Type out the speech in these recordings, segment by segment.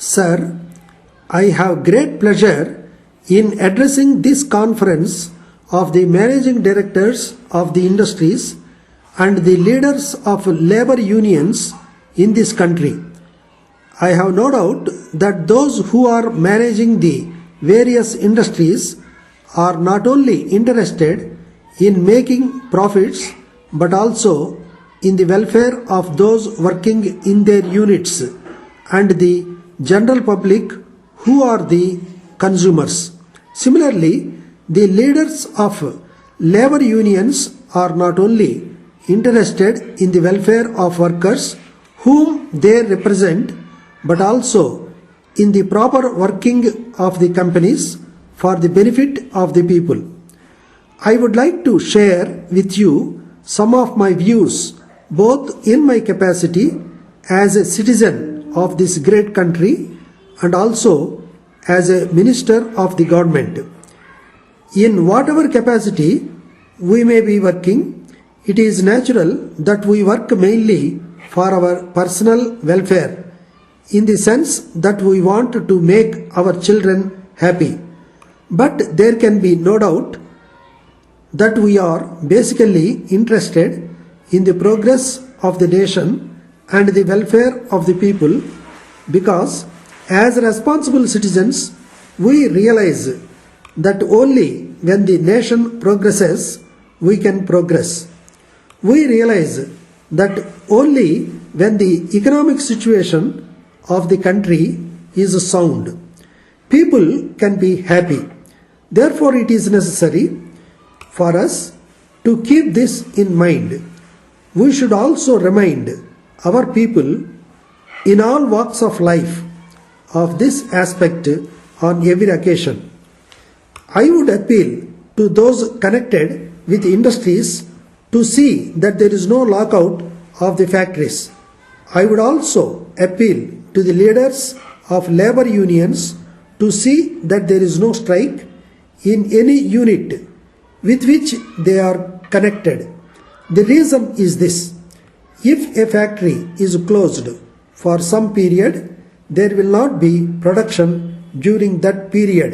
Sir, I have great pleasure in addressing this conference of the managing directors of the industries and the leaders of labor unions in this country. I have no doubt that those who are managing the various industries are not only interested in making profits but also in the welfare of those working in their units and the general public who are the consumers. Similarly, the leaders of labor unions are not only interested in the welfare of workers whom they represent but also in the proper working of the companies for the benefit of the people. I would like to share with you some of my views both in my capacity as a citizen of this great country and also as a minister of the government. In whatever capacity we may be working, it is natural that we work mainly for our personal welfare, in the sense that we want to make our children happy. But there can be no doubt that we are basically interested in the progress of the nation and the welfare of the people, because as responsible citizens we realize that only when the nation progresses we can progress. We realize that only when the economic situation of the country is sound, people can be happy. Therefore, it is necessary for us to keep this in mind. We should also remind our people in all walks of life of this aspect on every occasion. I would appeal to those connected with industries to see that there is no lockout of the factories. I would also appeal to the leaders of labor unions to see that there is no strike in any unit with which they are connected. The reason is this: if a factory is closed for some period, there will not be production during that period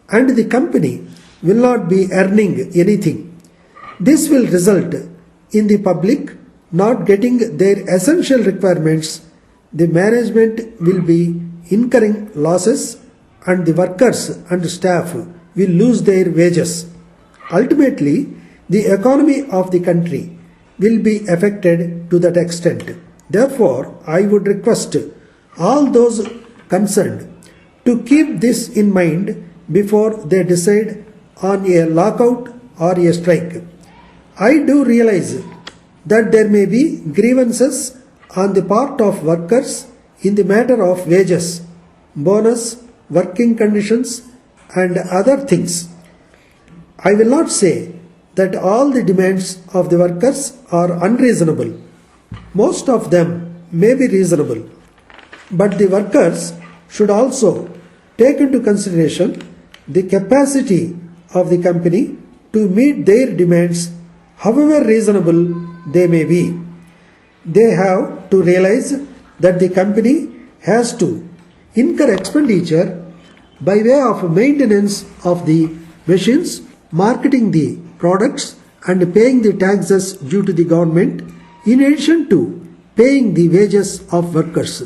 and the company will not be earning anything. This will result in the public not getting their essential requirements. The management will be incurring losses and the workers and staff will lose their wages. Ultimately, the economy of the country will be affected to that extent. Therefore, I would request all those concerned to keep this in mind before they decide on a lockout or a strike. I do realize that there may be grievances on the part of workers in the matter of wages, bonus, working conditions and other things. I will not say that all the demands of the workers are unreasonable. Most of them may be reasonable, but the workers should also take into consideration the capacity of the company to meet their demands, however reasonable they may be. They have to realize that the company has to incur expenditure by way of maintenance of the machines, marketing the products and paying the taxes due to the government, in addition to paying the wages of workers.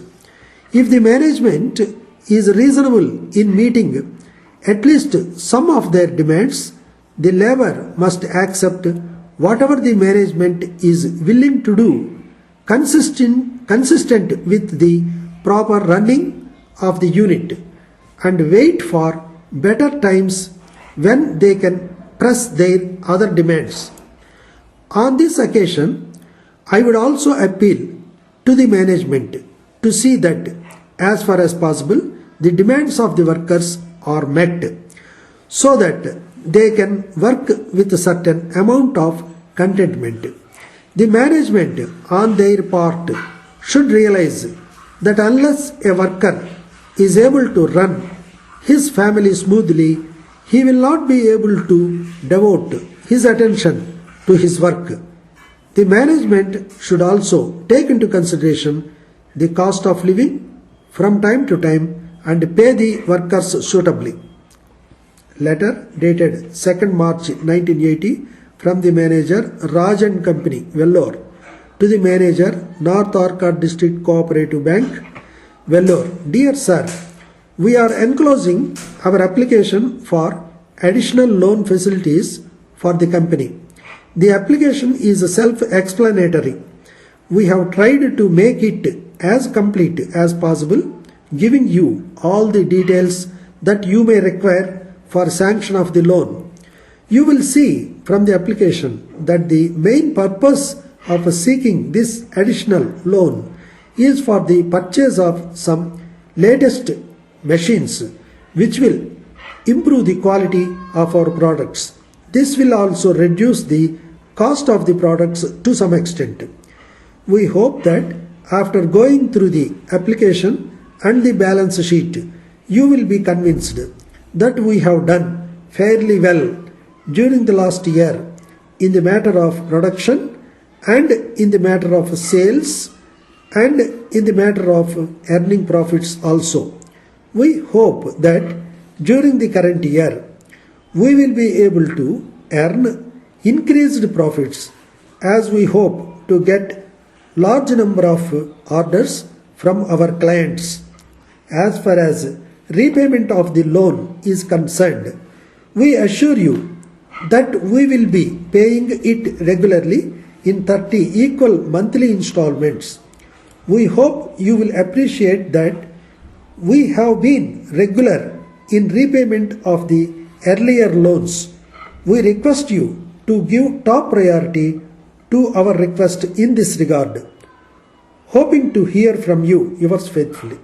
If the management is reasonable in meeting at least some of their demands, the labor must accept whatever the management is willing to do, consistent with the proper running of the unit, and wait for better times when they can press their other demands. On this occasion, I would also appeal to the management to see that, as far as possible, the demands of the workers are met, so that they can work with a certain amount of contentment. The management, on their part, should realize that unless a worker is able to run his family smoothly, he will not be able to devote his attention to his work. The management should also take into consideration the cost of living, from time to time and pay the workers suitably. Letter dated 2nd March 1980 from the manager Raj and Company, Vellore, to the manager North Orchard District Cooperative Bank, Vellore. Dear Sir, we are enclosing our application for additional loan facilities for the company. The application is self-explanatory. We have tried to make it as complete as possible, giving you all the details that you may require for sanction of the loan. You will see from the application that the main purpose of seeking this additional loan is for the purchase of some latest machines which will improve the quality of our products. This will also reduce the cost of the products to some extent. We hope that after going through the application and the balance sheet, you will be convinced that we have done fairly well during the last year in the matter of production and in the matter of sales and in the matter of earning profits also. We hope that during the current year we will be able to earn increased profits as we hope to get large number of orders from our clients. As far as repayment of the loan is concerned, we assure you that we will be paying it regularly in 30 equal monthly installments. We hope you will appreciate that we have been regular in repayment of the earlier loans. We request you to give top priority to our request in this regard. Hoping to hear from you, yours faithfully.